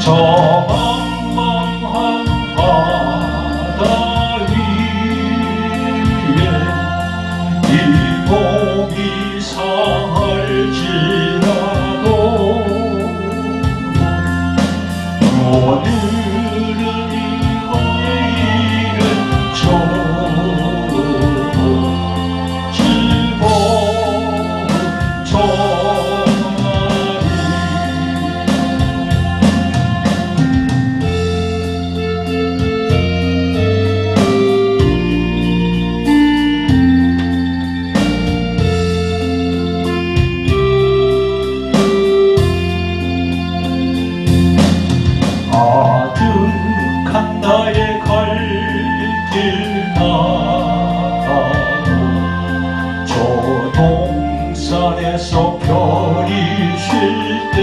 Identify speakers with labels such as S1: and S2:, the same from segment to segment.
S1: 저茫茫한 바다 위에 이 몸이 상할지라도 오늘은 이거이는 즐거운 아득한 나의 갈길 나가고 저 동산에서 별이 쉴 때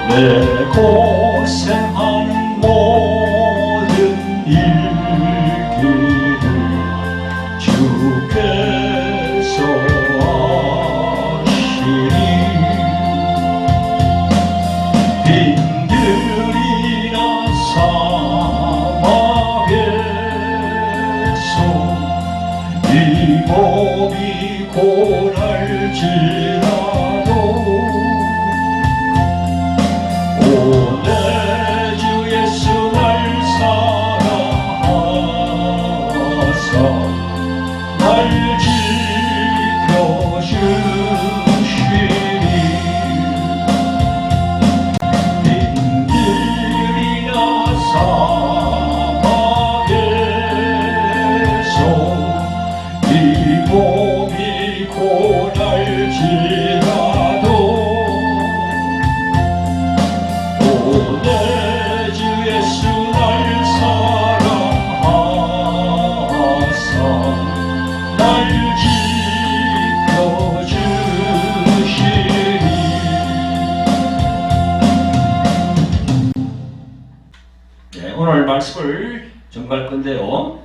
S1: 내 고생하는 모든 일들을 주께서 아시니 빈들이나 사막에서 이 몸이 고날지라도 오 내 주 예수 날 사랑하사 날 지켜주시니 빈들이나 사막에서 이 몸이 고날지라도 오 내 주 예수 날 사랑하사 날 지켜주시니. 네, 오늘 말씀을 전갈 건데요.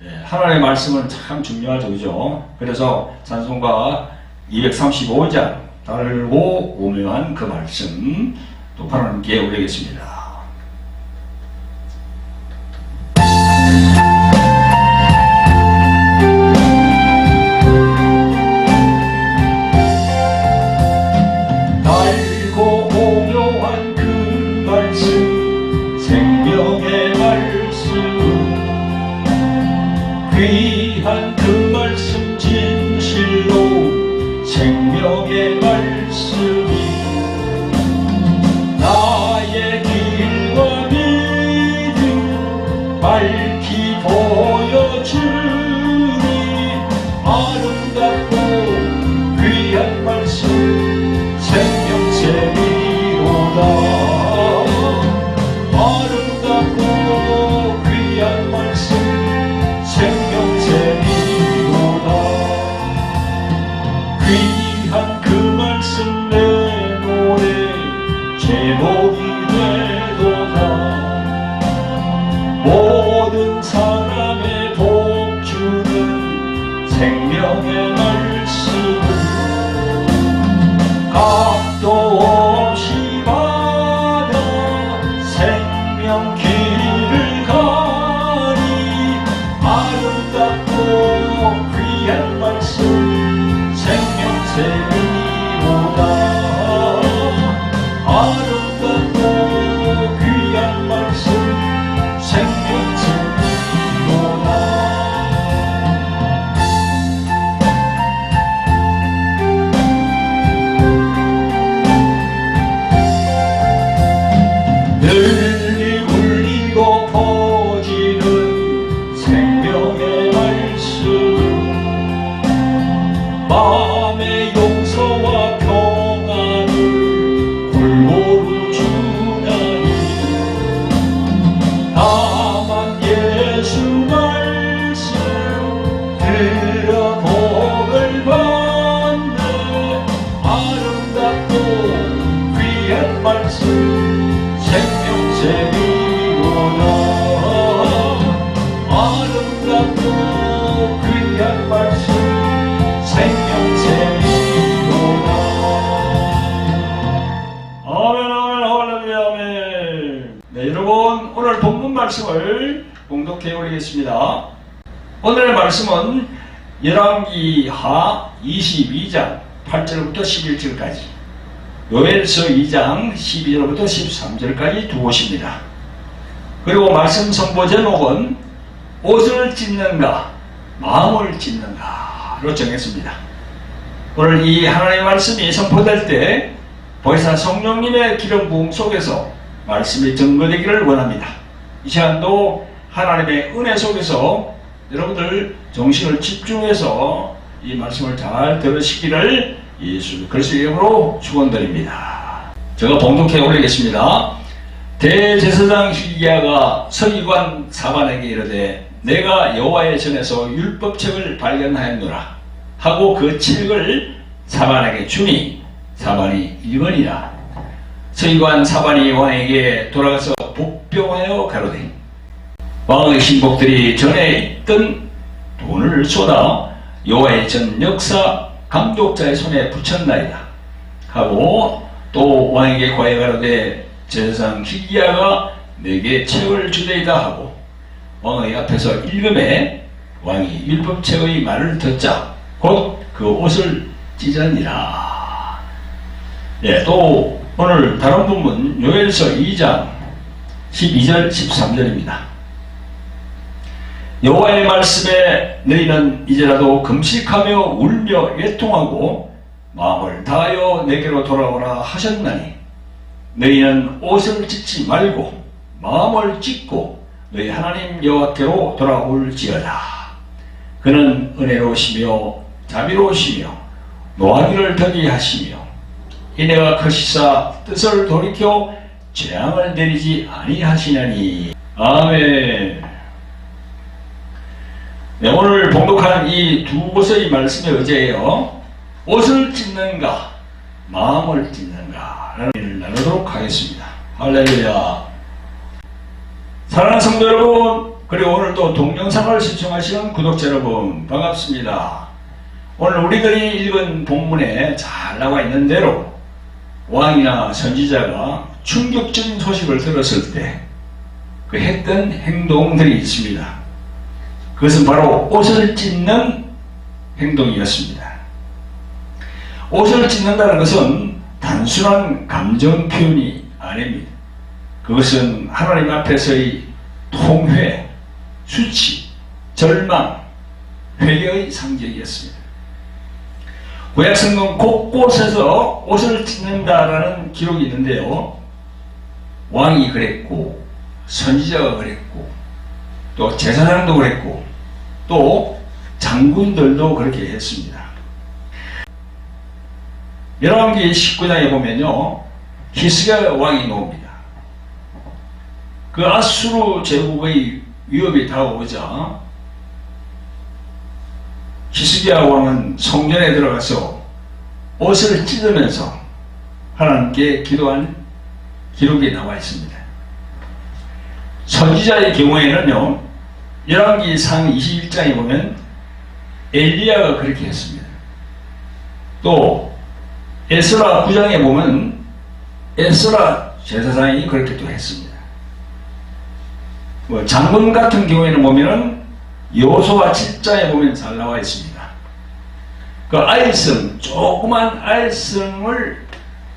S1: 네, 하나님의 말씀은 참 중요하죠, 그죠? 그래서 찬송가 235장 달고 오묘한 그 말씀 또 하나님께 올리겠습니다. 달고 오묘한 그 말씀 생명의 말씀 귀한 그 말씀 진실로 생명의 말씀이 나의 길 여러분, 오늘 본문 말씀을 봉독해 올리겠습니다. 오늘의 말씀은 열왕기하 22장 8절부터 11절까지, 요엘서 2장 12절부터 13절까지 두 곳입니다. 그리고 말씀 선포 제목은 옷을 찢는가 마음을 찢는가로 정했습니다. 오늘 이 하나님의 말씀이 선포될 때 보혜사 성령님의 기름 부음 속에서 말씀이 증거되기를 원합니다. 이 시간도 하나님의 은혜 속에서 여러분들 정신을 집중해서 이 말씀을 잘 들으시기를 예수 그리스도의 이름으로 축원드립니다. 제가 봉독해 올리겠습니다. 대제사장 히기야가 서기관 사반에게 이르되 내가 여호와의 전에서 율법책을 발견하였노라 하고 그 책을 사반에게 주니 사반이 읽으니라. 서기관 사반이 왕에게 돌아가서 복병하여 가로되 왕의 신복들이 전에 있던 돈을 쏟아 여호와의 전 역사 감독자의 손에 붙였나이다 하고 또 왕에게 고하여 가로되 제사장 히기야가 내게 책을 주되이다 하고 왕의 앞에서 읽음에 왕이 율법책의 말을 듣자 곧 그 옷을 찢으니라. 또 오늘 다른 부분 요엘서 2장 12절 13절입니다. 여호와의 말씀에 너희는 이제라도 금식하며 울며 애통하고 마음을 다하여 내게로 돌아오라 하셨나니 너희는 옷을 찢지 말고 마음을 찢고 너희 하나님 여호와께로 돌아올지어다. 그는 은혜로우시며 자비로우시며 노하기를 더디하시며 인애가 크시사 뜻을 돌이켜 재앙을 내리지 아니하시나니. 아멘. 오늘 봉독한 이 두 곳의 말씀에 의지하여 옷을 찢는가 마음을 찢는가 라는 일을 나누도록 하겠습니다. 할렐루야. 사랑하는 성도 여러분, 그리고 오늘도 동영상을 시청하시는 구독자 여러분 반갑습니다. 오늘 우리들이 읽은 본문에 잘 나와 있는 대로 왕이나 선지자가 충격적인 소식을 들었을 때 그 했던 행동들이 있습니다. 그것은 바로 옷을 찢는 행동이었습니다. 옷을 찢는다는 것은 단순한 감정 표현이 아닙니다. 그것은 하나님 앞에서의 통회, 수치, 절망, 회개의 상징이었습니다. 구약성경 곳곳에서 옷을 찢는다라는 기록이 있는데요. 왕이 그랬고 선지자가 그랬고 또 제사장도 그랬고 또 장군들도 그렇게 했습니다. 열왕기 19장에 보면요, 히스기야 왕이 나옵니다. 그 아수르 제국의 위협이 다가오자 히스기야 왕은 성전에 들어가서 옷을 찢으면서 하나님께 기도한 기록이 나와 있습니다. 선지자의 경우에는요, 열왕기상 21장에 보면 엘리야가 그렇게 했습니다. 또 에스라 9장에 보면 에스라 제사장이 그렇게 또 했습니다. 장군 같은 경우에는 보면은 여호수아 7장에 보면 잘 나와 있습니다. 그 아이성, 조그만 아이성을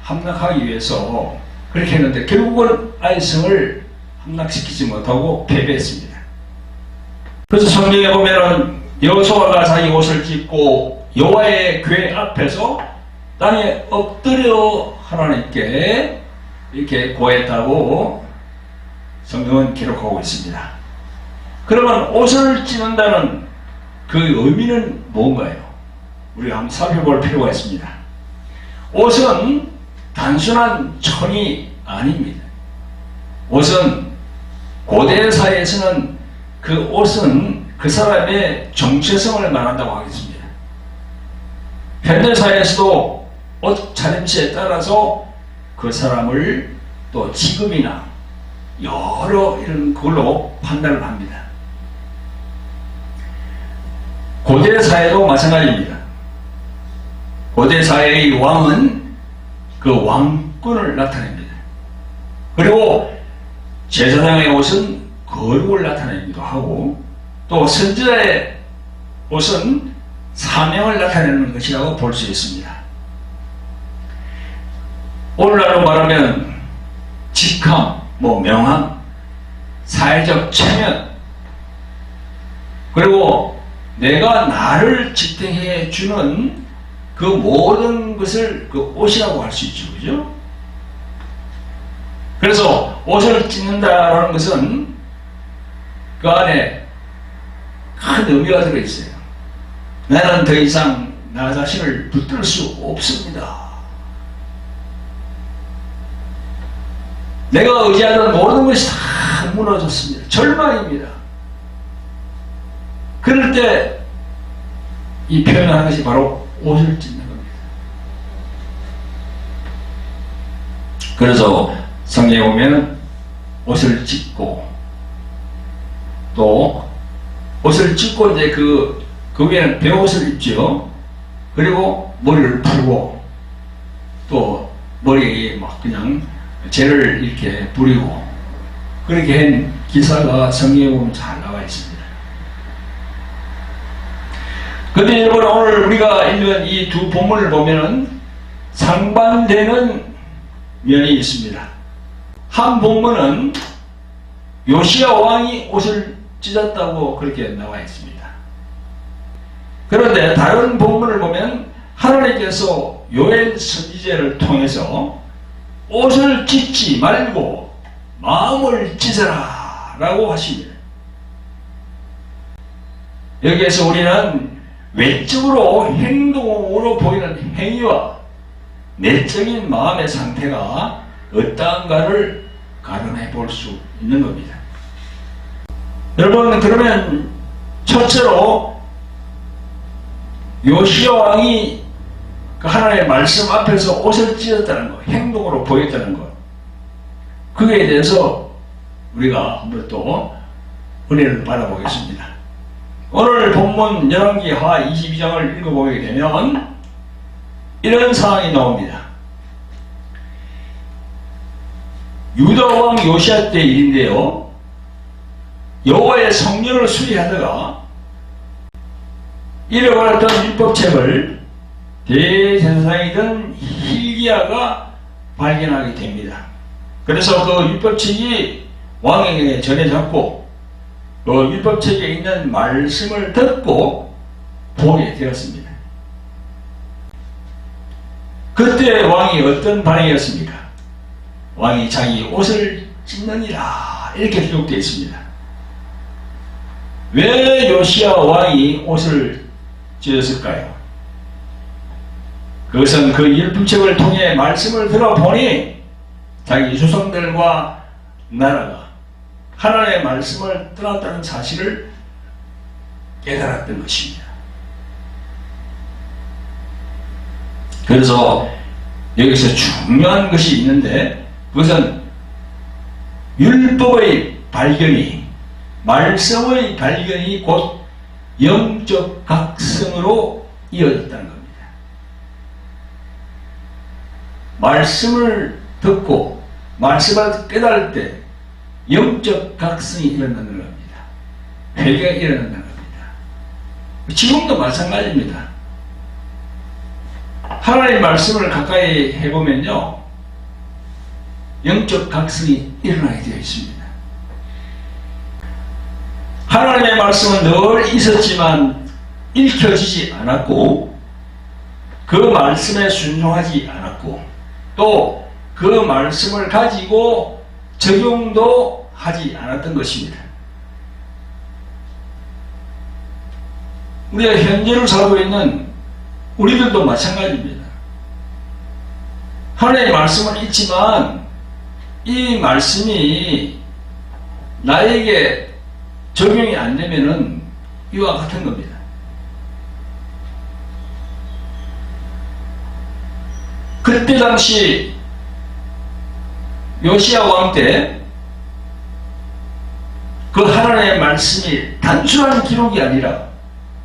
S1: 함락하기 위해서 그렇게 했는데 결국은 아이성을 함락시키지 못하고 패배했습니다. 그래서 성경에 보면은 여호수아가 자기 옷을 찢고 여호와의 궤 앞에서 땅에 엎드려 하나님께 이렇게 고했다고 성경은 기록하고 있습니다. 그러면 옷을 찢는다는 그 의미는 뭔가요? 우리가 한번 살펴볼 필요가 있습니다. 옷은 단순한 천이 아닙니다. 옷은 고대 사회에서는 그 옷은 그 사람의 정체성을 말한다고 하겠습니다. 현대 사회에서도 옷 차림새에 따라서 그 사람을 또 직업이나 여러 이런 걸로 판단을 합니다. 고대 사회도 마찬가지입니다. 고대 사회의 왕은 그 왕권을 나타냅니다. 그리고 제사장의 옷은 거룩을 나타내기도 하고 또 선지자의 옷은 사명을 나타내는 것이라고 볼 수 있습니다. 오늘날로 말하면 직함, 명함, 사회적 체면, 그리고 내가 나를 지탱해 주는 그 모든 것을 그 옷이라고 할 수 있죠. 그죠? 그래서 옷을 찢는다라는 것은 그 안에 큰 의미가 들어있어요. 나는 더 이상 나 자신을 붙들 수 없습니다. 내가 의지하던 모든 것이 다 무너졌습니다. 절망입니다. 그럴 때 이 표현하는 것이 바로 옷을 찢는 겁니다. 그래서 성경에 보면 옷을 찢고 또 옷을 찢고 이제 그 위에는 베옷을 입죠. 그리고 머리를 풀고 또 머리에 막 그냥 재를 이렇게 부리고 그렇게 한 기사가 성경에 보면 잘 나와 있습니다. 그런데 여러분 오늘 우리가 읽은 이 두 본문을 보면은 상반되는 면이 있습니다. 한 본문은 요시야 왕이 옷을 찢었다고 그렇게 나와 있습니다. 그런데 다른 본문을 보면 하나님께서 요엘 선지자를 통해서 옷을 찢지 말고 마음을 찢어라 라고 하십니다. 여기에서 우리는 외적으로 행동으로 보이는 행위와 내적인 마음의 상태가 어떠한가를 가늠해 볼 수 있는 겁니다. 여러분 그러면 첫째로 요시야 왕이 그 하나님의 말씀 앞에서 옷을 찢었다는 것, 행동으로 보였다는 것, 그에 대해서 우리가 한번 또 은혜를 받아보겠습니다. 오늘 본문 열왕기하 22장을 읽어보게 되면 이런 상황이 나옵니다. 유다 왕 요시야 때 일인데요, 여호와의 성전을 수리하다가 잃어버렸던 율법책을 대제사장이던 hil기야가 발견하게 됩니다. 그래서 그 율법책이 왕에게 전해졌고 그 율법책에 있는 말씀을 듣고 보게 되었습니다. 그때 왕이 어떤 반응이었습니까? 왕이 자기 옷을 찢느니라 이렇게 기록되어 있습니다. 왜 요시야 왕이 옷을 찢었을까요? 그것은 그 율법책을 통해 말씀을 들어보니 자기 조상들과 나라가 하나님의 말씀을 떠났다는 사실을 깨달았던 것입니다. 그래서 여기서 중요한 것이 있는데 그것은 율법의 발견이, 말씀의 발견이 곧 영적 각성으로 이어졌다는 겁니다. 말씀을 듣고 말씀을 깨달을 때 영적 각성이 일어나는 겁니다. 회개가 일어나는 겁니다. 지금도 마찬가지입니다. 하나님의 말씀을 가까이 해보면요, 영적 각성이 일어나게 되어 있습니다. 하나님의 말씀은 늘 있었지만 읽혀지지 않았고 그 말씀에 순종하지 않았고 또 그 말씀을 가지고 적용도 하지 않았던 것입니다. 우리가 현재를 살고 있는 우리들도 마찬가지입니다. 하나님의 말씀은 있지만 이 말씀이 나에게 적용이 안 되면은 이와 같은 겁니다. 그때 당시 요시야 왕 때 그 하나님의 말씀이 단순한 기록이 아니라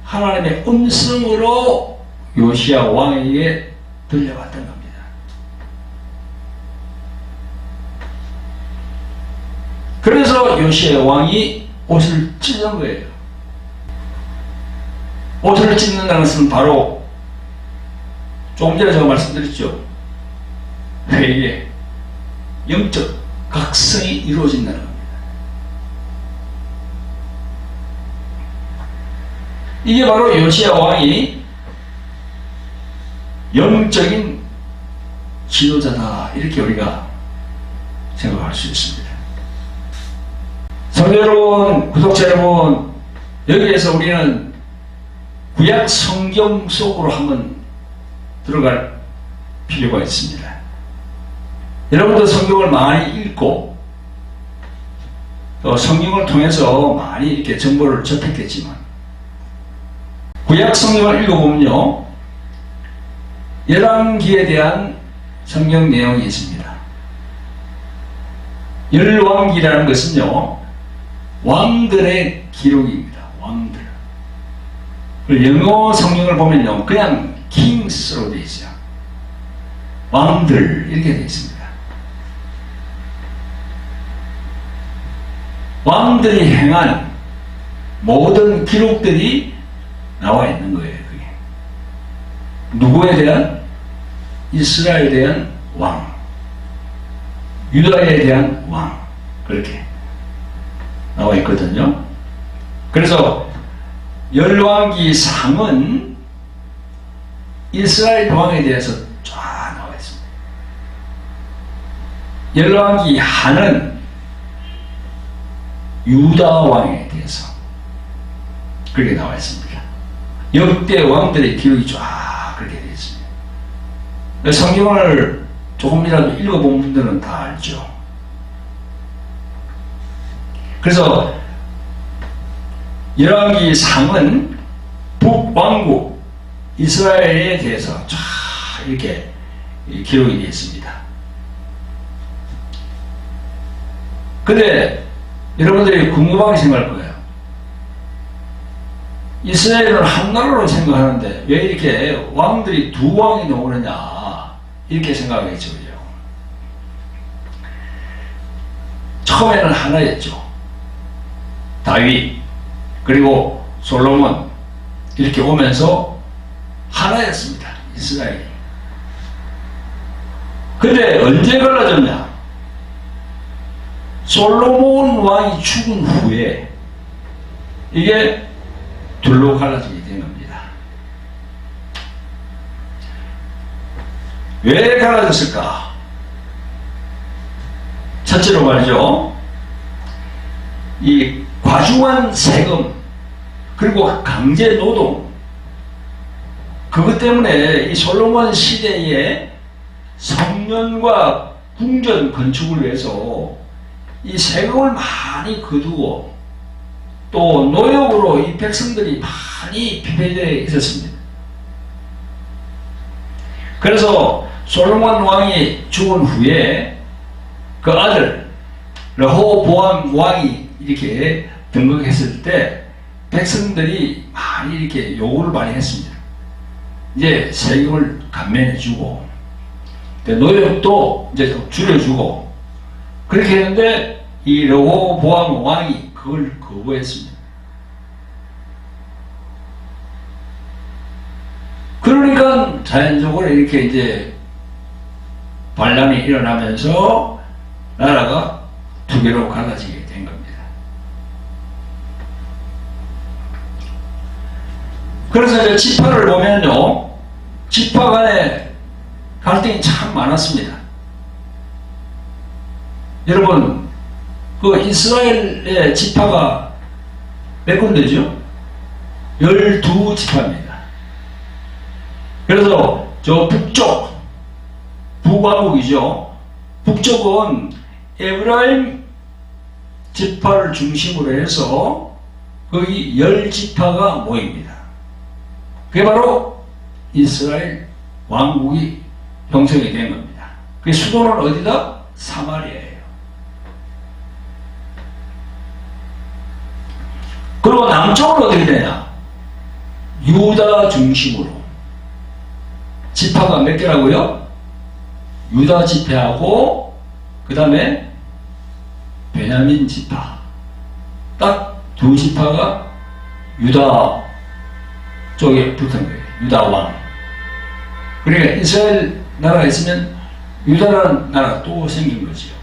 S1: 하나님의 음성으로 요시야 왕에게 들려왔던 겁니다. 그래서 요시야 왕이 옷을 찢는 거예요. 옷을 찢는다는 것은 바로 조금 전에 제가 말씀드렸죠. 회개, 영적 각성이 이루어진다는 겁니다. 이게 바로 요시야 왕이 영적인 지도자다, 이렇게 우리가 생각할 수 있습니다. 성도 여러분, 구독자 여러분, 여기에서 우리는 구약 성경 속으로 한번 들어갈 필요가 있습니다. 여러분도 성경을 많이 읽고 또 성경을 통해서 많이 이렇게 정보를 접했겠지만, 구약 성경을 읽어보면요, 열왕기에 대한 성경 내용이 있습니다. 열왕기라는 것은요, 왕들의 기록입니다. 왕들. 영어 성경을 보면요, 그냥 kings로 되어 있어요. 왕들, 이렇게 되어 있습니다. 왕들이 행한 모든 기록들이 나와 있는 거예요. 그게 누구에 대한? 이스라엘에 대한 왕, 유다에 대한 왕, 그렇게 나와 있거든요. 그래서 열왕기 상은 이스라엘 왕에 대해서 쫙 나와 있습니다. 열왕기 하는 유다 왕에 대해서 그렇게 나와 있습니다. 역대 왕들의 기록이 쫙 그렇게 되어 있습니다. 성경을 조금이라도 읽어본 분들은 다 알죠. 그래서 열왕기 상은 북왕국 이스라엘에 대해서 쫙 이렇게 기록이 되어 있습니다. 근데 여러분들이 궁금하게 생각할 거예요. 이스라엘은 한 나라로 생각하는데 왜 이렇게 왕들이 두 왕이 나오느냐, 이렇게 생각하겠죠. 처음에는 하나였죠. 다윗 그리고 솔로몬 이렇게 오면서 하나였습니다. 이스라엘이. 근데 언제 갈라졌냐? 솔로몬 왕이 죽은 후에 이게 둘로 갈라지게 된 겁니다. 왜 갈라졌을까? 첫째로 말이죠, 이 과중한 세금 그리고 강제 노동, 그것 때문에 이 솔로몬 시대에 성전과 궁전 건축을 위해서 이 세금을 많이 거두고 또 노역으로 이 백성들이 많이 피폐되어 있었습니다. 그래서 솔로몬 왕이 죽은 후에 그 아들 르호보암 왕이 이렇게 등극했을 때 백성들이 많이 이렇게 요구를 많이 했습니다. 이제 세금을 감면해주고 노역도 이제 좀 줄여주고 그렇게 했는데 이 르호보암 왕이 그걸 거부했습니다. 그러니까 자연적으로 이렇게 이제 반란이 일어나면서 나라가 두 개로 갈라지게 된 겁니다. 그래서 이제 지파를 보면요, 지파 간에 갈등이 참 많았습니다. 여러분, 그 이스라엘의 지파가 몇 군데죠? 12지파입니다. 그래서 저 북쪽, 북왕국이죠. 북쪽은 에브라임 지파를 중심으로 해서 거기 10지파가 모입니다. 그게 바로 이스라엘 왕국이 형성이 된 겁니다. 그 수도는 어디다? 사마리아예요. 그리고 남쪽은 어떻게 되냐? 유다 중심으로. 지파가 몇 개라고요? 유다 지파하고 그 다음에 베냐민 지파, 딱 두 지파가 유다 쪽에 붙은 거예요. 유다 왕. 그러니까 이스라엘 나라가 있으면 유다라는 나라가 또 생긴 거지요.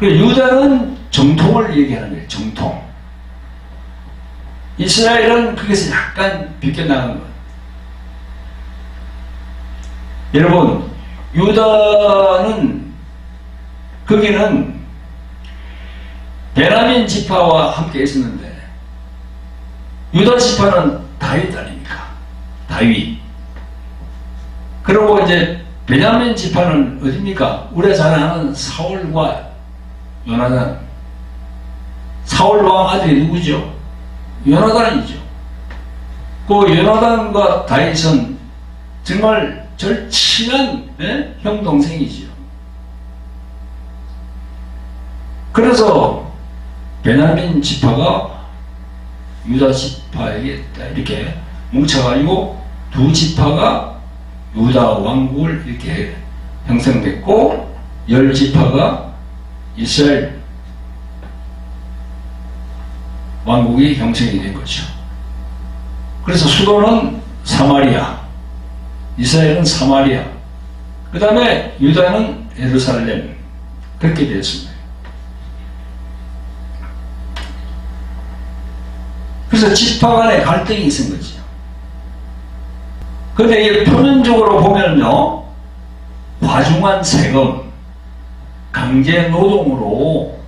S1: 유다는 정통을 얘기하는 거예요. 정통. 이스라엘은 거기서 약간 비껴나간 것. 여러분, 유다는 거기는 베냐민 지파와 함께 있었는데 유다 지파는 다윗 아닙니까? 다윗. 그리고 이제 베냐민 지파는 어디입니까? 우리가 잘 아는 사울과 요나단. 사울 왕 아들이 누구죠? 요나단이죠. 그 요나단과 다윗은 정말 절친한 형 동생이지요. 그래서 베냐민 지파가 유다 지파에게 이렇게 뭉쳐가지고 두 지파가 유다 왕국을 이렇게 형성됐고 10지파가 이스라엘 왕국이 형성이 된 거죠. 그래서 수도는 사마리아, 이스라엘은 사마리아, 그 다음에 유다는 예루살렘, 그렇게 되었습니다. 그래서 지파 간에 갈등이 있은 거죠. 그런데 이게 표면적으로 보면요, 과중한 세금, 강제 노동으로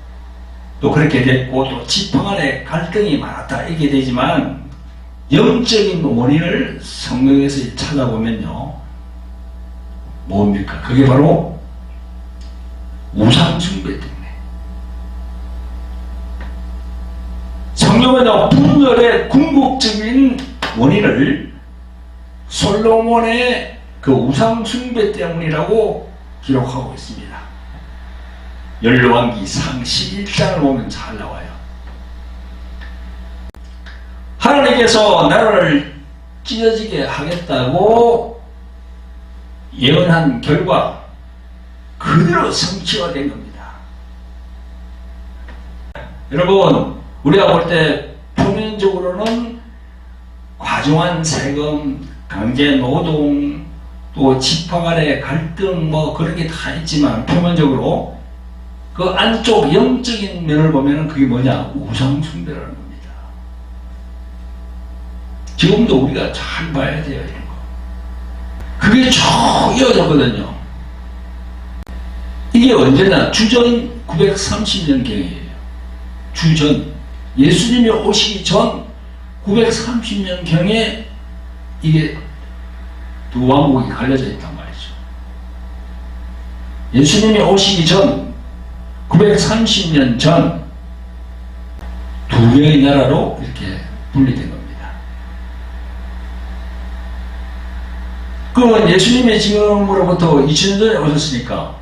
S1: 또 그렇게 됐고, 또 지파 간에 갈등이 많았다, 이게 되지만, 영적인 원인을 성경에서 찾아보면요, 뭡니까? 그게 바로 우상숭배 때문에. 성경은 분열의 궁극적인 원인을 솔로몬의 그 우상숭배 때문이라고 기록하고 있습니다. 열왕기상 11장을 보면 잘 나와요. 하나님께서 나라를 찢어지게 하겠다고 예언한 결과 그대로 성취가 된 겁니다. 여러분, 우리가 볼 때 표면적으로는 과중한 세금, 강제 노동, 또 지파 간의 갈등 뭐 그런 게 다 있지만 표면적으로 그 안쪽 영적인 면을 보면 그게 뭐냐? 우상숭배라는 겁니다. 지금도 우리가 잘 봐야 돼요, 이런 거. 그게 쭉 이어졌거든요. 이게 언제나 주전 930년경이에요. 주전. 예수님이 오시기 전 930년경에 이게 두 왕국이 갈려져 있단 말이죠. 예수님이 오시기 전 930년 전 두 개의 나라로 이렇게 분리된 겁니다. 그건 예수님이 지금으로부터 2000년 전에 오셨으니까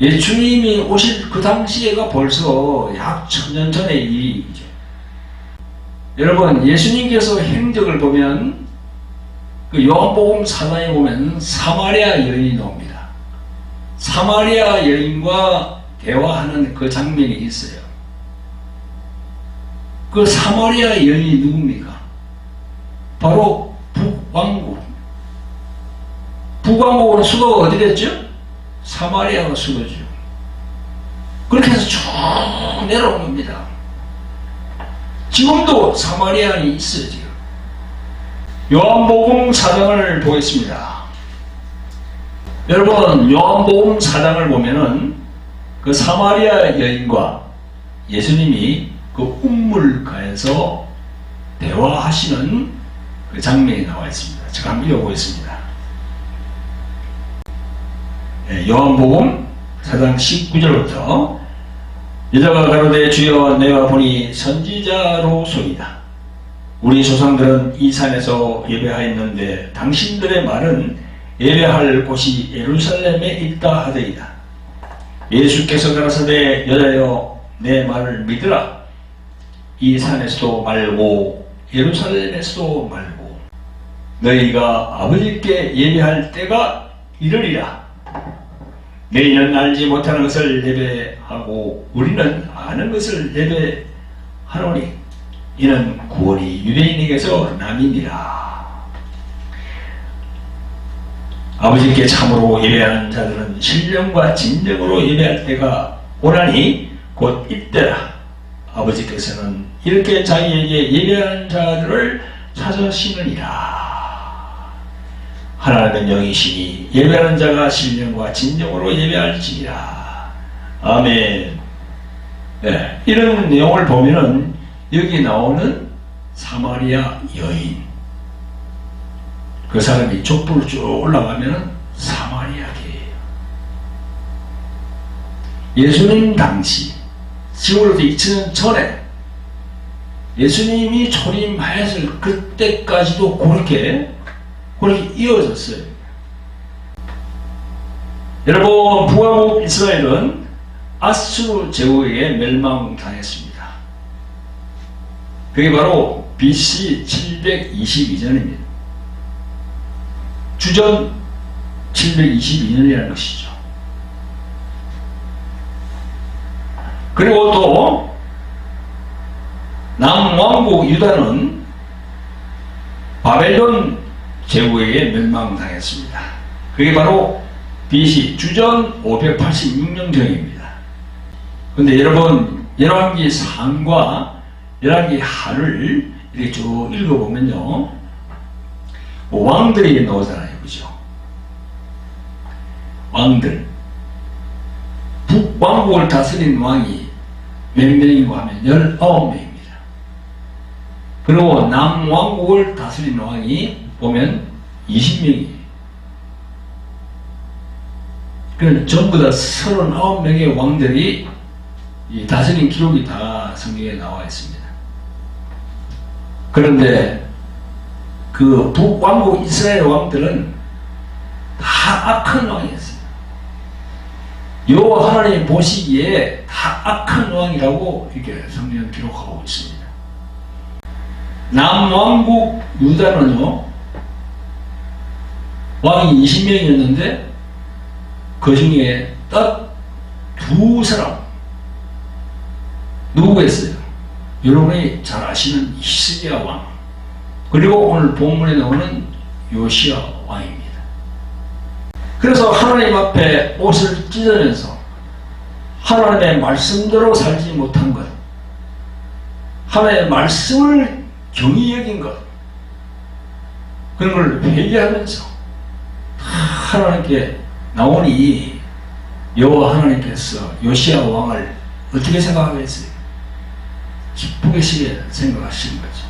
S1: 예수님이 오실 그 당시에가 벌써 약 1000년 전의 일이죠. 여러분, 예수님께서 행적을 보면 그 요한복음 4장에 보면 사마리아 여인이 나옵니다. 사마리아 여인과 대화하는 그 장면이 있어요. 그 사마리아 여인이 누굽니까? 바로 북왕국. 북왕국은 수도가 어디 됐죠? 사마리아가 수도죠. 그렇게 해서 쭉 내려온 겁니다. 지금도 사마리아에 있어요, 지금. 요한복음 4장을 보겠습니다. 여러분, 요한복음 4장을 보면은 그 사마리아 여인과 예수님이 그 운물가에서 대화하시는 그 장면이 나와 있습니다. 제가 한번 읽어보겠습니다. 요한복음 4장 19절부터 여자가 가로되 주여 내가 보니 선지자로소이다. 우리 조상들은 이 산에서 예배하였는데 당신들의 말은 예배할 곳이 예루살렘에 있다 하더이다. 예수께서 가라사대 여자여 내 말을 믿으라. 이 산에서도 말고 예루살렘에서도 말고 너희가 아버지께 예배할 때가 이르리라. 너희는 알지 못하는 것을 예배하고 우리는 아는 것을 예배하노니 이는 구원이 유대인에게서 남이니라. 아버지께 참으로 예배하는 자들은 신령과 진정으로 예배할 때가 오나니 곧 이때라. 아버지께서는 이렇게 자기에게 예배하는 자들을 찾으시느니라. 하나님은 영이시니 예배하는 자가 신령과 진정으로 예배할지니라. 아멘. 네, 이런 내용을 보면은 여기 나오는 사마리아 여인, 그 사람이 족보를 쭉 올라가면은 사마리아계예요. 예수님 당시 지금으로부터 2000년 전에 예수님이 초림하였을 그때까지도 그렇게 이어졌어요. 여러분, 북왕국 이스라엘은 아수르 제국에게 멸망당했습니다. 그게 바로 BC 722년입니다. 주전 722년이라는 것이죠. 그리고 또 남왕국 유다는 바벨론 제국에게 멸망당했습니다. 그게 바로 BC 주전 586년경입니다. 그런데 여러분, 열왕기 상과 열왕기 하를 이렇게 쭉 읽어보면요, 왕들이 나오잖아요. 그죠? 왕들. 북왕국을 다스린 왕이 몇 명이고 하면 19명입니다. 그리고 남왕국을 다스린 왕이 보면 20명이에요. 그럼 전부 다 39명의 왕들이 다스린 기록이 다 성경에 나와 있습니다. 그런데 그 북왕국 이스라엘 왕들은 다 악한 왕이었어요. 여호와 하나님 보시기에 다 악한 왕이라고 이렇게 성경은 기록하고 있습니다. 남왕국 유다는요, 왕이 20명이었는데 그 중에 딱 두 사람, 누구겠어요? 여러분이 잘 아시는 히스기야 왕, 그리고 오늘 본문에 나오는 요시야 왕입니다. 그래서 하나님 앞에 옷을 찢으면서 하나님의 말씀대로 살지 못한 것, 하나님의 말씀을 경히 여긴 것, 그런 걸 회개하면서 하나님께 나오니 여호와 하나님께서 요시야 왕을 어떻게 생각하겠어요? 기쁘게 생각하시는 거죠.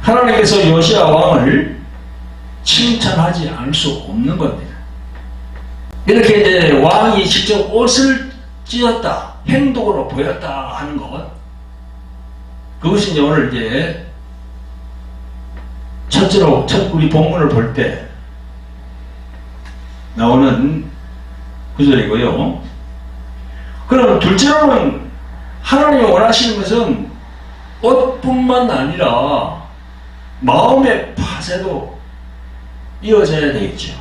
S1: 하나님께서 요시야 왕을 칭찬하지 않을 수 없는 겁니다. 이렇게 이제 왕이 직접 옷을 찢었다, 행동으로 보였다 하는 것, 그것이 이제 오늘 이제 첫째로 우리 본문을 볼 때 나오는 구절이고요. 그럼 둘째로는 하나님이 원하시는 것은 옷뿐만 아니라 마음의 파쇄도 이어져야 되겠죠.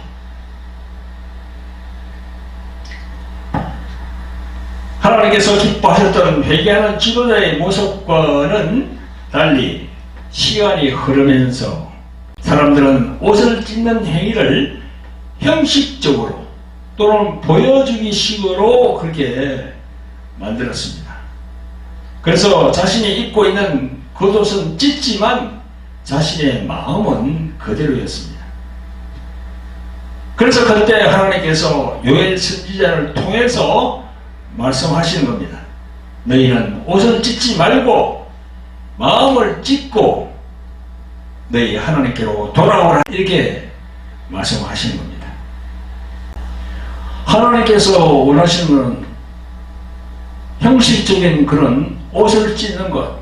S1: 하나님께서 기뻐하셨던 회개하는 지도자의 모습과는 달리 시간이 흐르면서 사람들은 옷을 찢는 행위를 형식적으로 또는 보여주기 식으로 그렇게 만들었습니다. 그래서 자신이 입고 있는 겉옷은 찢지만 자신의 마음은 그대로였습니다. 그래서 그때 하나님께서 요엘 선지자를 통해서 말씀하시는 겁니다. 너희는 옷을 찢지 말고 마음을 찢고 너희 하나님께로 돌아오라, 이렇게 말씀하시는 겁니다. 하나님께서 원하시는 것은 형식적인 그런 옷을 찢는 것,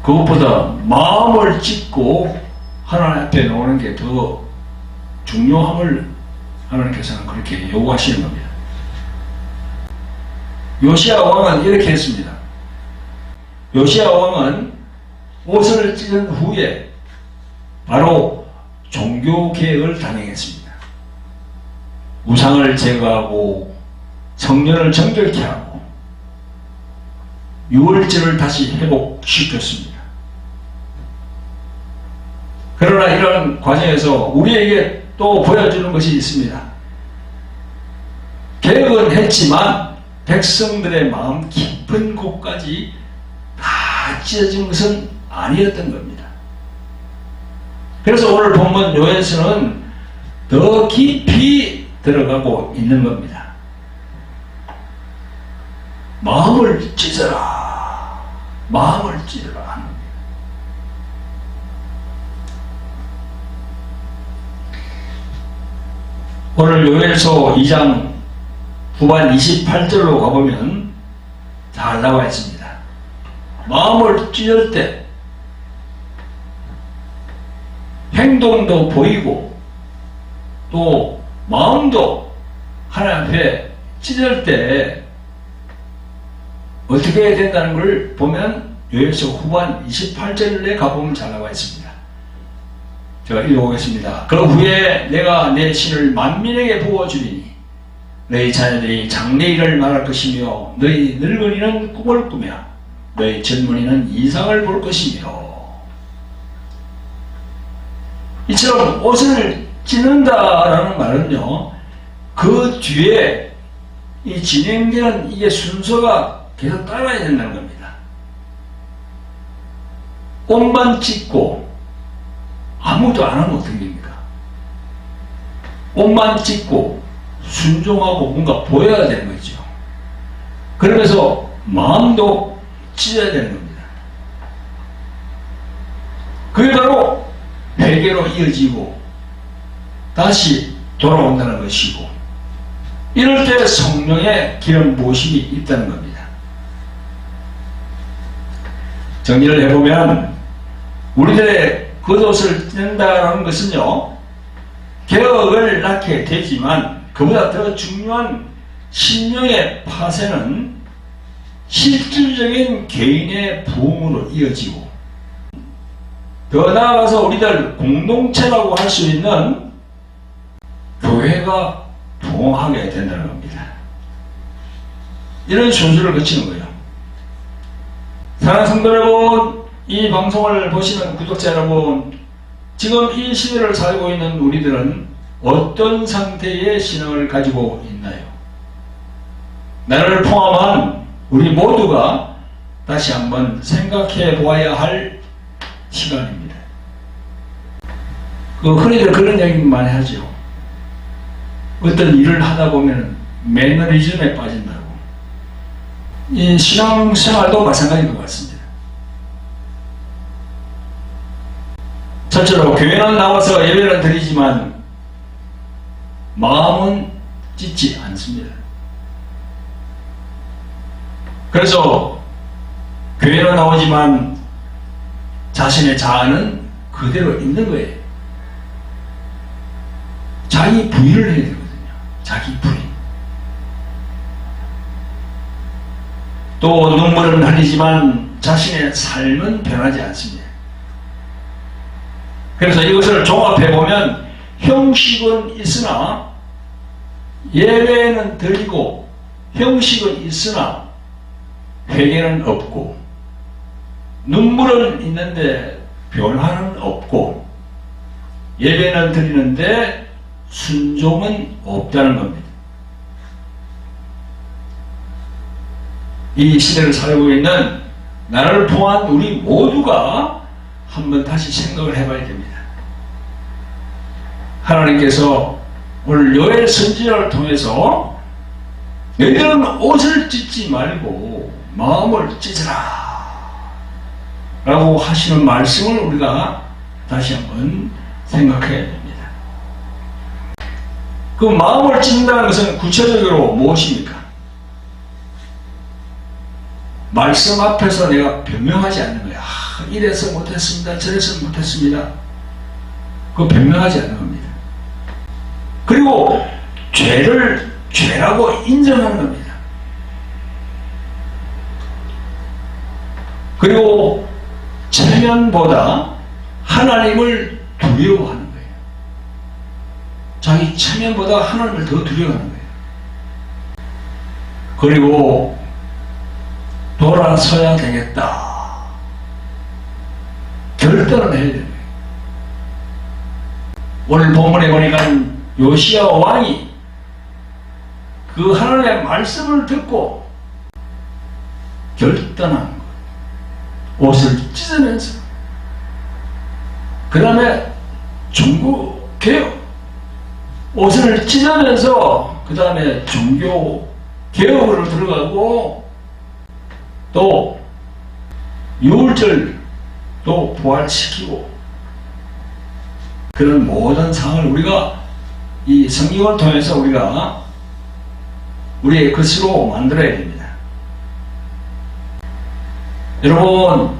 S1: 그것보다 마음을 찢고 하나님 앞에 나오는 게 더 중요함을 하나님께서는 그렇게 요구하시는 겁니다. 요시야 왕은 이렇게 했습니다. 요시야 왕은 옷을 찢은 후에 바로 종교개혁을 단행했습니다. 우상을 제거하고 성전을 정결케 하고 유월절을 다시 회복시켰습니다. 그러나 이런 과정에서 우리에게 또 보여주는 것이 있습니다. 개혁은 했지만 백성들의 마음 깊은 곳까지 다 찢어진 것은 아니었던 겁니다. 그래서 오늘 본문 요엘서는 더 깊이 들어가고 있는 겁니다. 마음을 찢어라, 마음을 찢어라 하는 겁니다. 오늘 요엘서 2장 후반 28절로 가보면 잘 나와 있습니다. 마음을 찢을 때 행동도 보이고 또 마음도 하나님 앞에 찢을 때 어떻게 해야 된다는 걸 보면 요엘서 후반 28절에 가보면 잘 나와 있습니다. 제가 읽어보겠습니다. 그 후에 내가 내 신을 만민에게 부어주리니 너희 자녀들이 장래일을 말할 것이며 너희 늙은이는 꿈을 꾸며 너희 젊은이는 이상을 볼 것이며. 이처럼 옷을 찢는다라는 말은요, 그 뒤에 이 진행되는 이게 순서가 계속 따라야 된다는 겁니다. 옷만 찢고 아무것도 안 하면 어떻게 됩니까? 옷만 찢고 순종하고 뭔가 보여야 되는 거죠. 그러면서 마음도 찢어야 되는 겁니다. 그게 바로 회개로 이어지고 다시 돌아온다는 것이고, 이럴 때 성령의 기름 부으심이 있다는 겁니다. 정리를 해보면 우리들의 겉옷을 찢는다는 것은요, 개혁을 낳게 되지만 그보다 더 중요한 신령의 파쇄는 실질적인 개인의 부흥으로 이어지고, 더 나아가서 우리들 공동체라고 할 수 있는 교회가 부흥하게 된다는 겁니다. 이런 순서를 거치는 거예요. 사랑하는 성도 여러분, 이 방송을 보시는 구독자 여러분, 지금 이 시대를 살고 있는 우리들은 어떤 상태의 신앙을 가지고 있나요? 나를 포함한 우리 모두가 다시 한번 생각해 보아야 할 시간입니다. 흔히들 그런 얘기 많이 하죠. 어떤 일을 하다 보면 매너리즘에 빠진다고. 이 신앙생활도 마찬가지인 것 같습니다. 첫째로 교회는 나와서 예배를 드리지만 마음은 찢지 않습니다. 그래서 교회는 나오지만 자신의 자아는 그대로 있는 거예요. 자기 부인을 해야 되거든요. 자기 부인. 또 눈물은 흘리지만 자신의 삶은 변하지 않습니다. 그래서 이것을 종합해보면 형식은 있으나 예배는 드리고, 형식은 있으나 회개는 없고, 눈물은 있는데 변화는 없고, 예배는 드리는데 순종은 없다는 겁니다. 이 시대를 살고 있는 나를 포함한 우리 모두가 한번 다시 생각을 해봐야 됩니다. 하나님께서 오늘 요엘 선지자를 통해서 너희들은 옷을 찢지 말고 마음을 찢으라 라고 하시는 말씀을 우리가 다시 한번 생각해야 됩니다. 그 마음을 찢는다는 것은 구체적으로 무엇입니까? 말씀 앞에서 내가 변명하지 않는 거야. 이래서 못했습니다. 저래서 못했습니다. 그거 변명하지 않는 겁니다. 그리고 죄를 죄라고 인정하는 겁니다. 그리고 체면보다 하나님을 두려워하는 거예요. 자기 체면보다 하나님을 더 두려워하는 거예요. 그리고 돌아서야 되겠다. 결단을 해야 돼요. 오늘 본문에 보니까 요시야 왕이 그 하나님의 말씀을 듣고 결단한 것. 옷을 찢으면서 그 다음에 종교개혁, 옷을 찢으면서 그 다음에 종교개혁으로 들어가고 또 유월절 또 부활시키고 그런 모든 상황을 우리가 이 성경을 통해서 우리가 우리의 것으로 만들어야 됩니다. 여러분,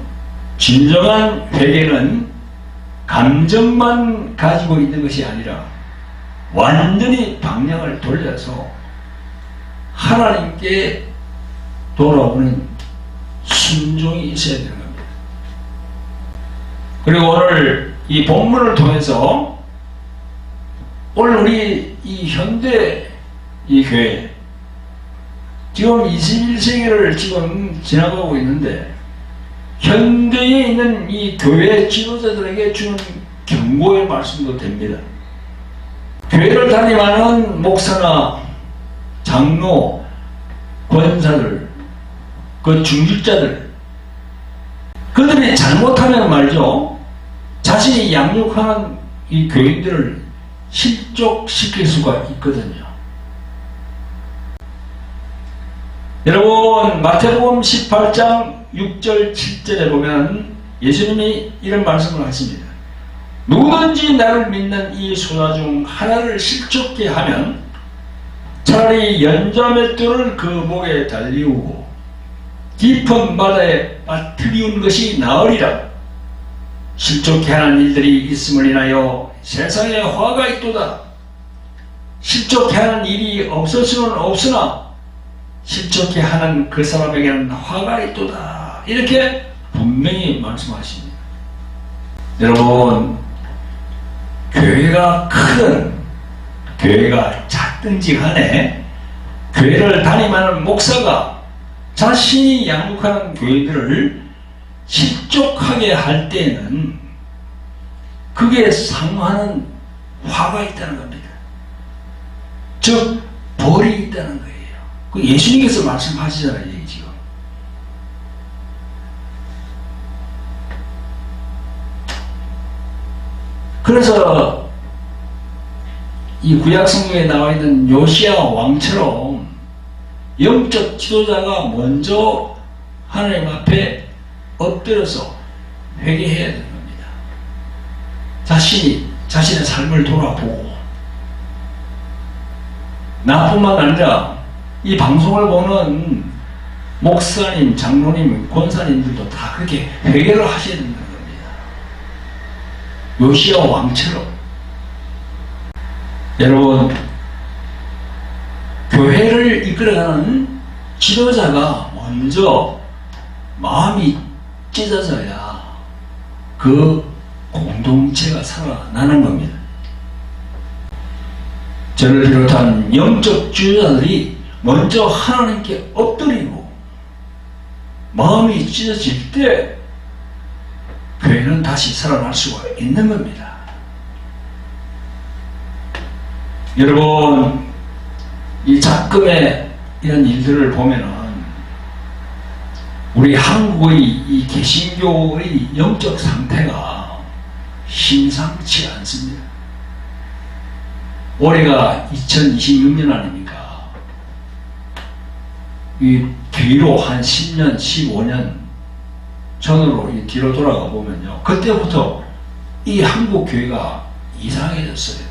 S1: 진정한 회개는 감정만 가지고 있는 것이 아니라 완전히 방향을 돌려서 하나님께 돌아오는 순종이 있어야 되는 겁니다. 그리고 오늘 이 본문을 통해서 오늘 우리 이 현대 이 교회 지금 21세기를 지금 지나가고 있는데 현대에 있는 이 교회 지도자들에게 주는 경고의 말씀도 됩니다. 교회를 담임하는 목사나 장로, 권사들, 그 중직자들, 그들이 잘못하면 말이죠, 자신이 양육하는 이 교인들을 실족시킬 수가 있거든요. 여러분, 마태복음 18장 6절 7절에 보면 예수님이 이런 말씀을 하십니다. 누구든지 나를 믿는 이 소자 중 하나를 실족케 하면 차라리 연자맷돌을 그 목에 달리우고 깊은 바다에 빠뜨리운 것이 나으리라. 실족케 하는 일들이 있음을 인하여 세상에 화가 있도다. 실족케 하는 일이 없을 수는 없으나 실족케 하는 그 사람에게는 화가 있도다. 이렇게 분명히 말씀하십니다. 여러분, 교회가 크든 교회가 작든지 간에 교회를 담임하는 목사가 자신이 양육하는 교회들을 실족하게 할 때에는 그게 상하는 화가 있다는 겁니다. 즉 벌이 있다는 거예요. 그 예수님께서 말씀하시잖아요, 지금. 그래서 이 구약 성경에 나와 있는 요시야 왕처럼 영적 지도자가 먼저 하나님 앞에 엎드려서 회개해야 되는 겁니다. 자신의 삶을 돌아보고, 나뿐만 아니라 이 방송을 보는 목사님, 장로님, 권사님들도 다 그렇게 회개를 하셔야 된다는 겁니다. 요시야 왕처럼. 여러분, 교회를 이끌어가는 지도자가 먼저 마음이 찢어져야 그 공동체가 살아나는 겁니다. 저를 비롯한 영적 지도자들이 먼저 하나님께 엎드리고 마음이 찢어질 때 교회는 다시 살아날 수가 있는 겁니다. 여러분, 이 작금의 이런 일들을 보면은 우리 한국의 이 개신교의 영적 상태가 심상치 않습니다. 올해가 2026년 아닙니까? 이 뒤로 한 10년, 15년 전으로 이 뒤로 돌아가 보면요, 그때부터 이 한국 교회가 이상해졌어요.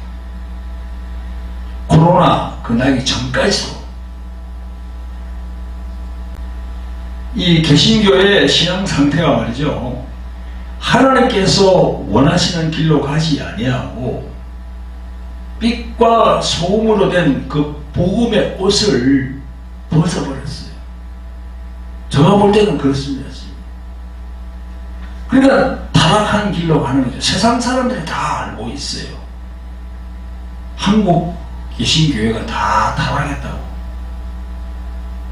S1: 코로나 그 나기 전까지도 이 개신교의 신앙 상태가 말이죠, 하나님께서 원하시는 길로 가지 아니하고 빛과 소음으로 된 그 복음의 옷을 벗어버렸어요. 제가 볼 때는 그렇습니다. 그러니까 타락한 길로 가는 거죠. 세상 사람들이 다 알고 있어요. 한국 개신교회가 다 타락했다고.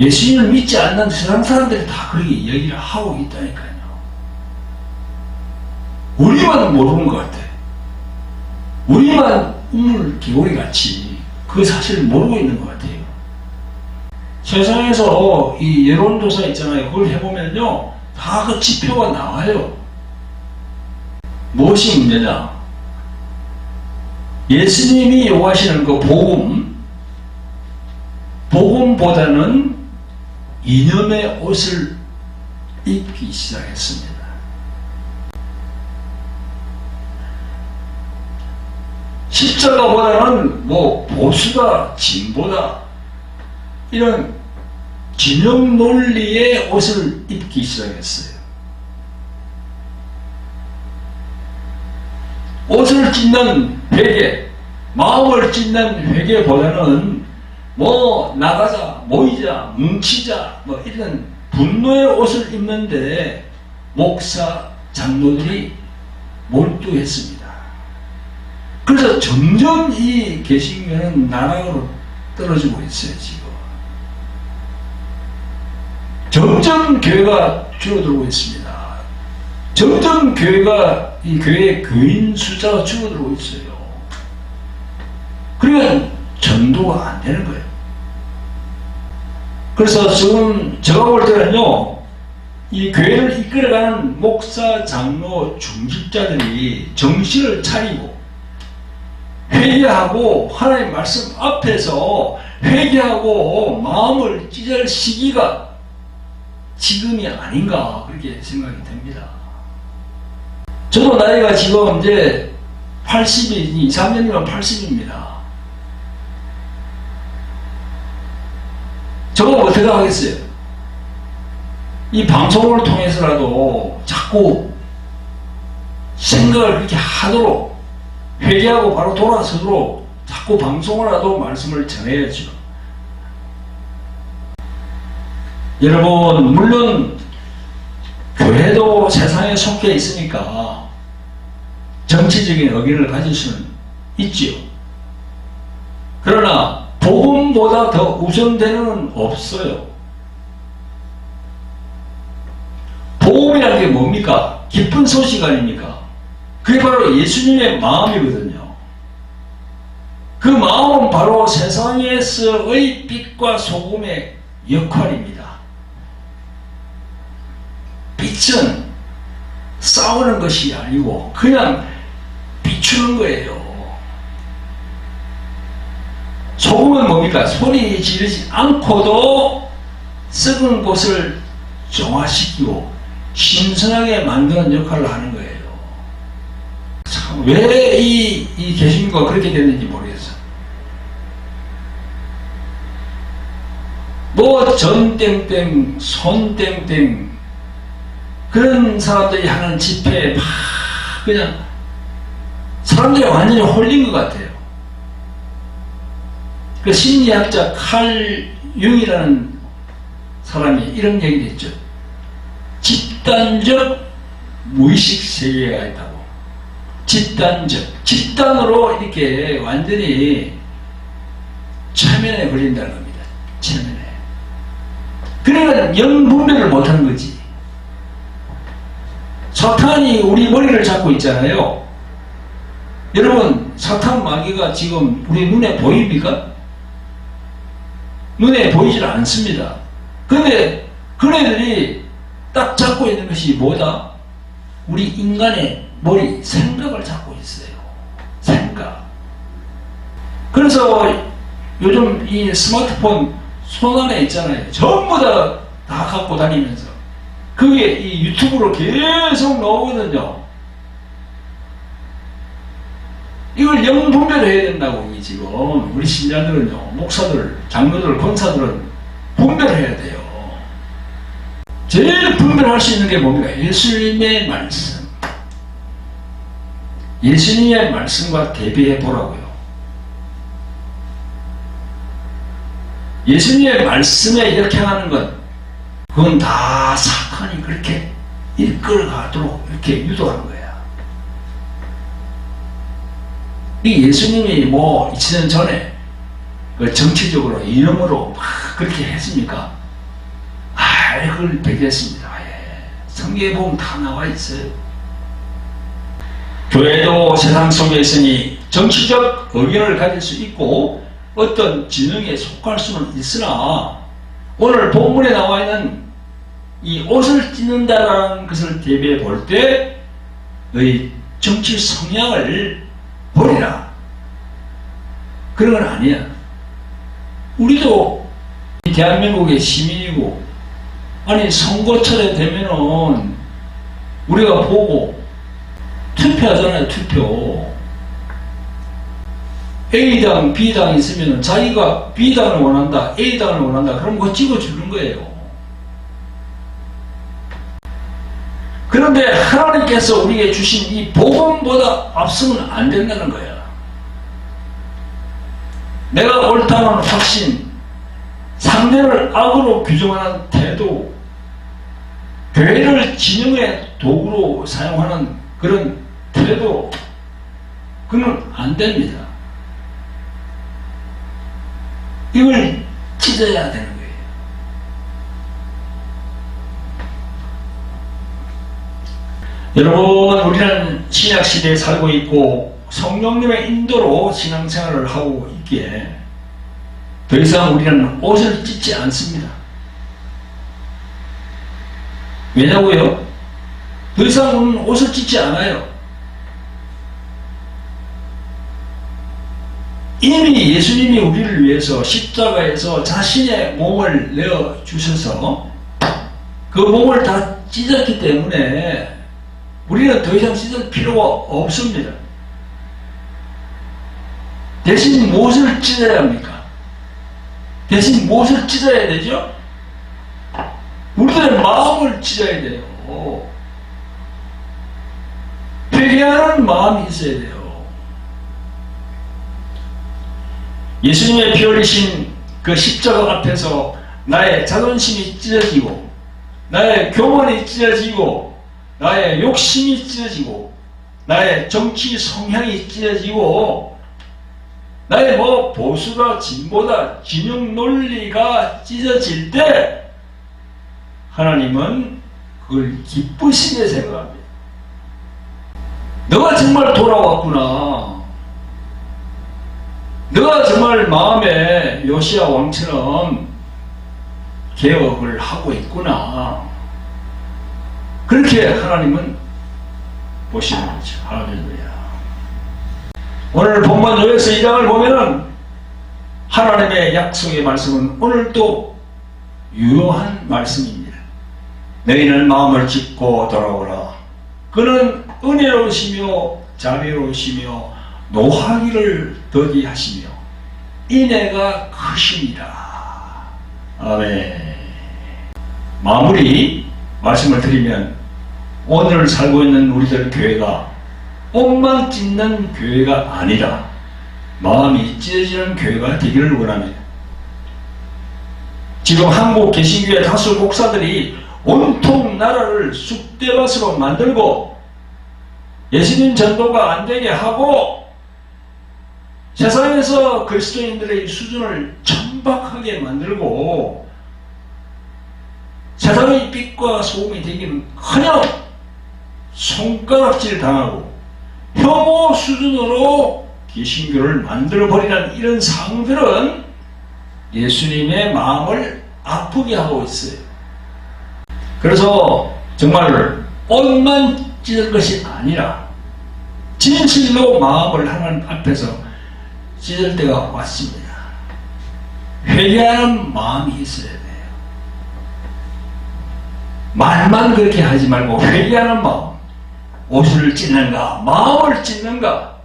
S1: 예수님을 믿지 않는 세상 사람들이 다 그렇게 얘기를 하고 있다니까요. 우리만 모르는 것 같아. 우리만 우물개구리같이 그 사실을 모르고 있는 것 같아요. 세상에서 이 여론조사 있잖아요. 그걸 해보면요, 다 그 지표가 나와요. 무엇이 문제냐? 예수님이 요구하시는 그 복음보다는 이념의 옷을 입기 시작했습니다. 십자가보다는 뭐 보수다, 진보다 이런 진영 논리의 옷을 입기 시작했어요. 옷을 찢는 회개, 마음을 찢는 회개보다는 뭐 나가자, 모이자, 뭉치자 뭐 이런 분노의 옷을 입는데 목사, 장로들이 몰두했습니다. 그래서 점점 이 개신교는 나락으로 떨어지고 있어요. 지금 점점 교회가 줄어들고 있습니다. 점점 교회가 이 교회의 교인 숫자가 줄어들고 있어요. 그러면 전도가 안 되는 거예요. 그래서 지금 제가 볼 때는요, 이 교회를 이끌어가는 목사, 장로, 중직자들이 정신을 차리고 회개하고 하나님 말씀 앞에서 회개하고 마음을 찢을 시기가 지금이 아닌가 그렇게 생각이 됩니다. 저도 나이가 지금 이제 80이 3년이면 80입니다. 저거 어떻게 하겠어요? 이 방송을 통해서라도 자꾸 생각을 그렇게 하도록 회개하고 바로 돌아서도록 자꾸 방송을라도 말씀을 전해야죠. 여러분, 물론 교회도 세상에 속해 있으니까 정치적인 의견을 가질 수는 있지요. 그러나 복음보다 더 우선되는 건 없어요. 복음이라는 게 뭡니까? 기쁜 소식 아닙니까? 그게 바로 예수님의 마음이거든요. 그 마음은 바로 세상에서의 빛과 소금의 역할입니다. 빛은 싸우는 것이 아니고 그냥 비추는 거예요. 소금은 뭡니까? 소리 지르지 않고도 썩은 곳을 정화시키고 신선하게 만드는 역할을 하는 거예요. 참, 왜 이 개신교가 그렇게 됐는지 모르겠어. 뭐 전땡땡, 손땡땡 그런 사람들이 하는 집회에 막 그냥 사람들이 완전히 홀린 것 같아요. 그 심리학자 칼 융이라는 사람이 이런 얘기를 했죠. 집단적 무의식 세계가 있다고. 집단으로 이렇게 완전히 체면에 걸린다는 겁니다. 체면에. 그러니까 영분별을 못하는 거지. 사탄이 우리 머리를 잡고 있잖아요. 여러분, 사탄 마귀가 지금 우리 눈에 보입니까? 눈에 보이질 않습니다. 근데 그네들이 딱 잡고 있는 것이 뭐다? 우리 인간의 머리, 생각을 잡고 있어요. 생각. 그래서 요즘 이 스마트폰 손 안에 있잖아요. 전부 다 갖고 다니면서 그게 이 유튜브로 계속 나오거든요. 이걸 영분별해야 된다고. 이 지금 우리 신자들은요, 목사들, 장로들, 권사들은 분별해야 돼요. 제일 분별할 수 있는 게 뭡니까? 예수님의 말씀. 예수님의 말씀과 대비해 보라고요. 예수님의 말씀에 이렇게 하는 것, 그건 다 사탄이 그렇게 이끌어가도록 이렇게 유도하는 거야. 이 예수님이 뭐 2000년 전에 그 정치적으로 이념으로 막 그렇게 했습니까? 그걸 배제했습니다. 성경에 보면 다 나와 있어요. 교회도 세상 속에 있으니 정치적 의견을 가질 수 있고 어떤 진영에 속할 수는 있으나 오늘 본문에 나와 있는 이 옷을 찢는다라는 것을 대비해 볼 때 너희 정치 성향을 버리라. 그런 건 아니야. 우리도 대한민국의 시민이고 아니 선거철에 되면은 우리가 보고 투표하잖아요. 투표. A당, B당이 있으면 자기가 B당을 원한다, A당을 원한다. 그럼 그거 찍어주는 거예요. 그런데 하나님께서 우리에게 주신 이 복음보다 앞서면 안 된다는 거야. 내가 옳다는 확신, 상대를 악으로 규정하는 태도, 교회를 진영의 도구로 사용하는 그런 태도, 그건 안 됩니다. 이걸 찢어야 되는 거예요. 여러분, 우리는 신약시대에 살고 있고 성령님의 인도로 신앙생활을 하고 있기에 더 이상 우리는 옷을 찢지 않습니다. 왜냐고요? 더 이상 우리는 옷을 찢지 않아요. 이미 예수님이 우리를 위해서 십자가에서 자신의 몸을 내어주셔서 그 몸을 다 찢었기 때문에 우리는 더 이상 찢을 필요가 없습니다. 대신 무엇을 찢어야 합니까? 대신 무엇을 찢어야 되죠? 우리들의 마음을 찢어야 돼요. 회개하는 마음이 있어야 돼요. 예수님의 피 흘리신 그 십자가 앞에서 나의 자존심이 찢어지고 나의 교만이 찢어지고 나의 욕심이 찢어지고 나의 정치 성향이 찢어지고 나의 뭐 보수다 진보다 진영 논리가 찢어질 때 하나님은 그걸 기쁘시게 생각합니다. 너가 정말 돌아왔구나. 너가 정말 마음에 요시야 왕처럼 개혁을 하고 있구나. 그렇게 하나님은 보시는 거죠. 할렐루야. 오늘 본문 요에서 2장을 보면은 하나님의 약속의 말씀은 오늘도 유효한 말씀입니다. 너희는 마음을 찢고 돌아오라. 그는 은혜로우시며 자비로우시며 노하기를 더디하시며 인애가 크십니다. 아멘. 마무리 말씀을 드리면 오늘 살고 있는 우리들 교회가 옷만 찢는 교회가 아니라 마음이 찢어지는 교회가 되기를 원합니다. 지금 한국 개신교회 다수 목사들이 온통 나라를 쑥대밭으로 만들고 예수님 전도가 안 되게 하고 세상에서 그리스도인들의 수준을 천박하게 만들고 세상의 빛과 소금이 되기는커녕 손가락질 당하고 혐오 수준으로 개신교를 만들어버리는 이런 상들은 예수님의 마음을 아프게 하고 있어요. 그래서 정말 옷만 찢을 것이 아니라 진실로 마음을 하나님 앞에서 찢을 때가 왔습니다. 회개하는 마음이 있어야 돼요. 말만 그렇게 하지 말고 회개하는 마음. 옷을 찢는가 마음을 찢는가.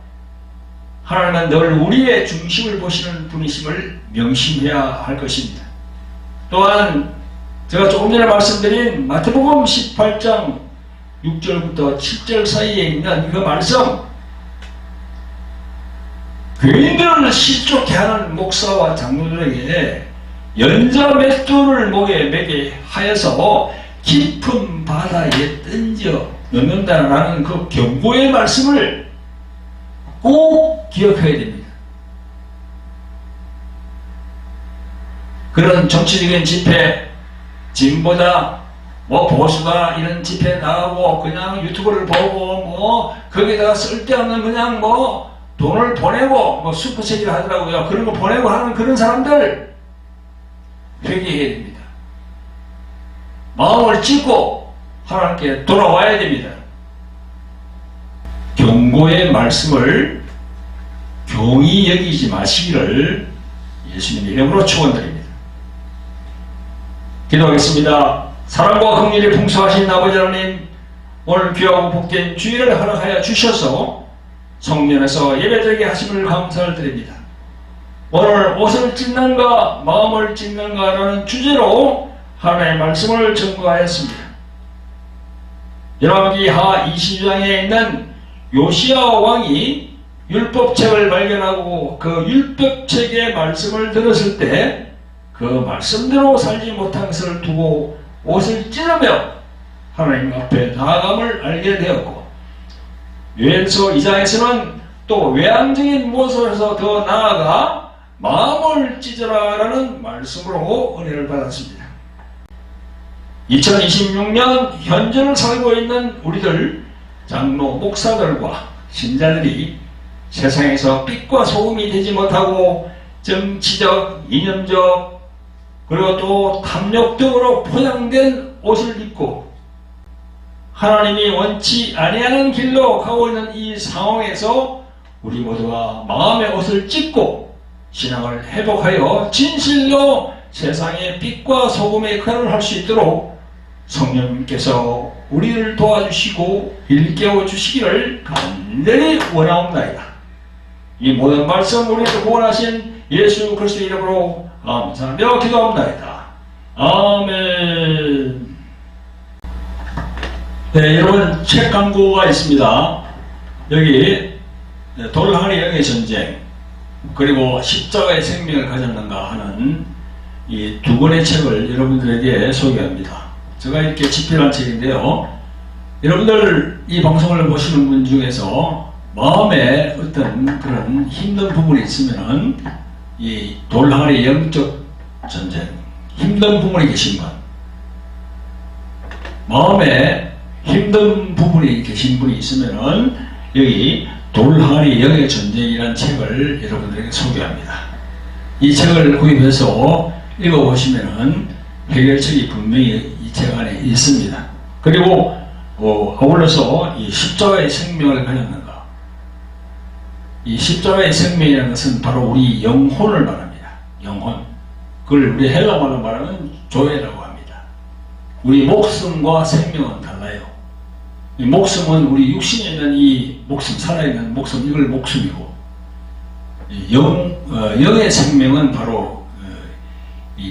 S1: 하나님은 늘 우리의 중심을 보시는 분이심을 명심해야 할 것입니다. 또한 제가 조금 전에 말씀드린 마태복음 18장 6절부터 7절 사이에 있는 그 말씀, 교인들을 실족해 하는 목사와 장로들에게 연자 맷돌을 목에 매게 하여서 깊은 바다에 던져 넣는다라는 그 경고의 말씀을 꼭 기억해야 됩니다. 그런 정치적인 집회, 진보다 뭐 보수다 이런 집회 나가고 그냥 유튜브를 보고 뭐 거기다가 쓸데없는 그냥 뭐 돈을 보내고 뭐 슈퍼챗이라 하더라고요. 그런 거 보내고 하는 그런 사람들 회개해야 됩니다. 마음을 찢고 하나님께 돌아와야 됩니다. 경고의 말씀을 경히 여기지 마시기를 예수님의 이름으로 축원드립니다. 기도하겠습니다. 사랑과 긍휼이 풍성하신 아버지 하나님, 오늘 귀하고 복된 주일을 허락하여 주셔서 성전에서 예배드리게 하심을 감사를 드립니다. 오늘 옷을 찢는가 마음을 찢는가라는 주제로 하나님의 말씀을 전거하였습니다. 열왕기하 22장에 있는 요시야 왕이 율법책을 발견하고 그 율법책의 말씀을 들었을 때 그 말씀대로 살지 못한 것을 두고 옷을 찢으며 하나님 앞에 나아감을 알게 되었고, 요엘서 2장에서는 또 외향적인 모습에서 더 나아가 마음을 찢어라 라는 말씀으로 은혜를 받았습니다. 2026년 현재를 살고 있는 우리들 장로 목사들과 신자들이 세상에서 빛과 소금이 되지 못하고 정치적, 이념적, 그리고 또 탐욕적으로 포장된 옷을 입고 하나님이 원치 아니하는 길로 가고 있는 이 상황에서 우리 모두가 마음의 옷을 찢고 신앙을 회복하여 진실로 세상의 빛과 소금의 역할을 할 수 있도록 성령님께서 우리를 도와주시고 일깨워 주시기를 간절히 원하옵나이다. 이 모든 말씀 우리를 구원하신 예수 그리스도의 이름으로 감사하며 기도합니다. 아멘. 네, 여러분 책 광고가 있습니다. 여기 돌하리 영의 전쟁 그리고 십자가의 생명을 가졌는가 하는 이 두 권의 책을 여러분들에게 소개합니다. 제가 이렇게 집필한 책인데요. 여러분들 이 방송을 보시는 분 중에서 마음에 어떤 그런 힘든 부분이 있으면은 이 돌항아리 영적 전쟁, 힘든 부분이 계신 분, 마음에 힘든 부분이 계신 분이 있으면은 여기 돌항아리 영의 전쟁이라는 책을 여러분들에게 소개합니다. 이 책을 구입해서 읽어보시면은 해결책이 분명히 이 책 안에 있습니다. 그리고 아울러서 이 십자가의 생명을 가졌는가, 이 십자가의 생명이라는 것은 바로 우리 영혼을 말합니다. 영혼. 그걸 우리 헬라말로 말하면 조회라고 합니다. 우리 목숨과 생명은 달라요. 이 목숨은 우리 육신에 있는 이 목숨, 살아있는 목숨, 이걸 목숨이고, 영의 생명은 바로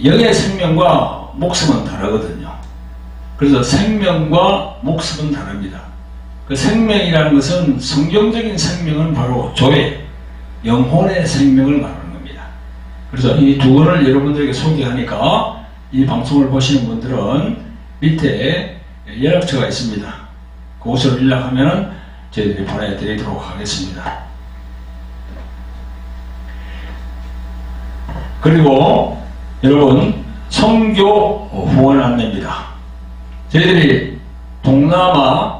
S1: 영의 생명과 목숨은 다르거든요. 그래서 생명과 목숨은 다릅니다. 그 생명이라는 것은 성경적인 생명은 바로 조회, 영혼의 생명을 말하는 겁니다. 그래서 이 두 권을 여러분들에게 소개하니까 이 방송을 보시는 분들은 밑에 연락처가 있습니다. 그곳으로 연락하면 저희들이 보내드리도록 하겠습니다. 그리고 여러분 선교 후원 안내입니다. 저희들이 동남아,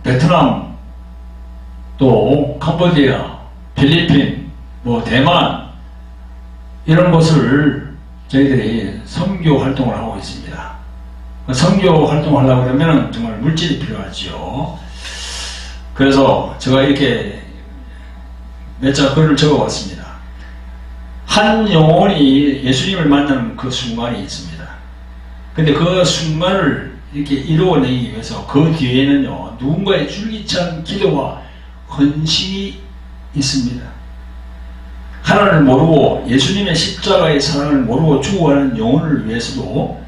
S1: 베트남, 또 캄보디아, 필리핀, 대만 이런 곳을 저희들이 선교 활동을 하고 있습니다. 선교 활동을 하려고 그러면 정말 물질이 필요하죠. 그래서 제가 이렇게 몇 자 글을 적어봤습니다. 한 영혼이 예수님을 만나는 그 순간이 있습니다. 근데 그 순간을 이렇게 이루어내기 위해서 그 뒤에는요, 누군가의 줄기찬 기도와 헌신이 있습니다. 하나님을 모르고 예수님의 십자가의 사랑을 모르고 죽어가는 영혼을 위해서도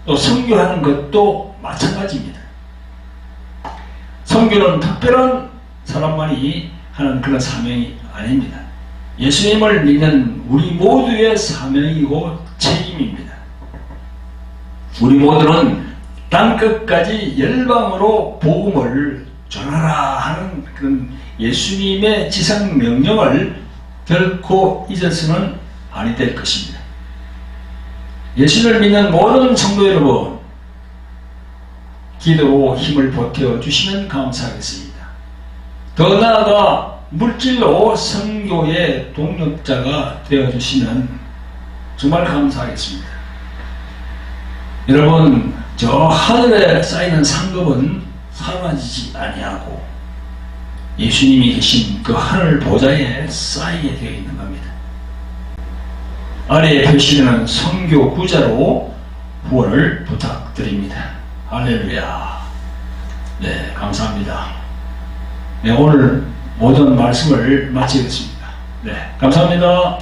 S1: 또 선교하는 것도 마찬가지입니다. 선교는 특별한 사람만이 하는 그런 사명이 아닙니다. 예수님을 믿는 우리 모두의 사명이고 책임입니다. 우리 모두는 땅끝까지 열방으로 복음을 전하라 하는 그런 예수님의 지상 명령을 결코 잊어서는 아니 될 것입니다. 예수를 믿는 모든 성도 여러분, 기도로 힘을 보태어 주시면 감사하겠습니다. 더 나아가 물질로 선교의 동력자가 되어 주시면 정말 감사하겠습니다. 여러분, 저 하늘에 쌓이는 상급은 사라지지 아니하고 예수님이 계신 그 하늘 보좌에 쌓이게 되어 있는 겁니다. 아래에 표시되는 선교 구자로 후원을 부탁드립니다. 할렐루야. 네, 감사합니다. 네, 오늘 모든 말씀을 마치겠습니다. 네, 감사합니다.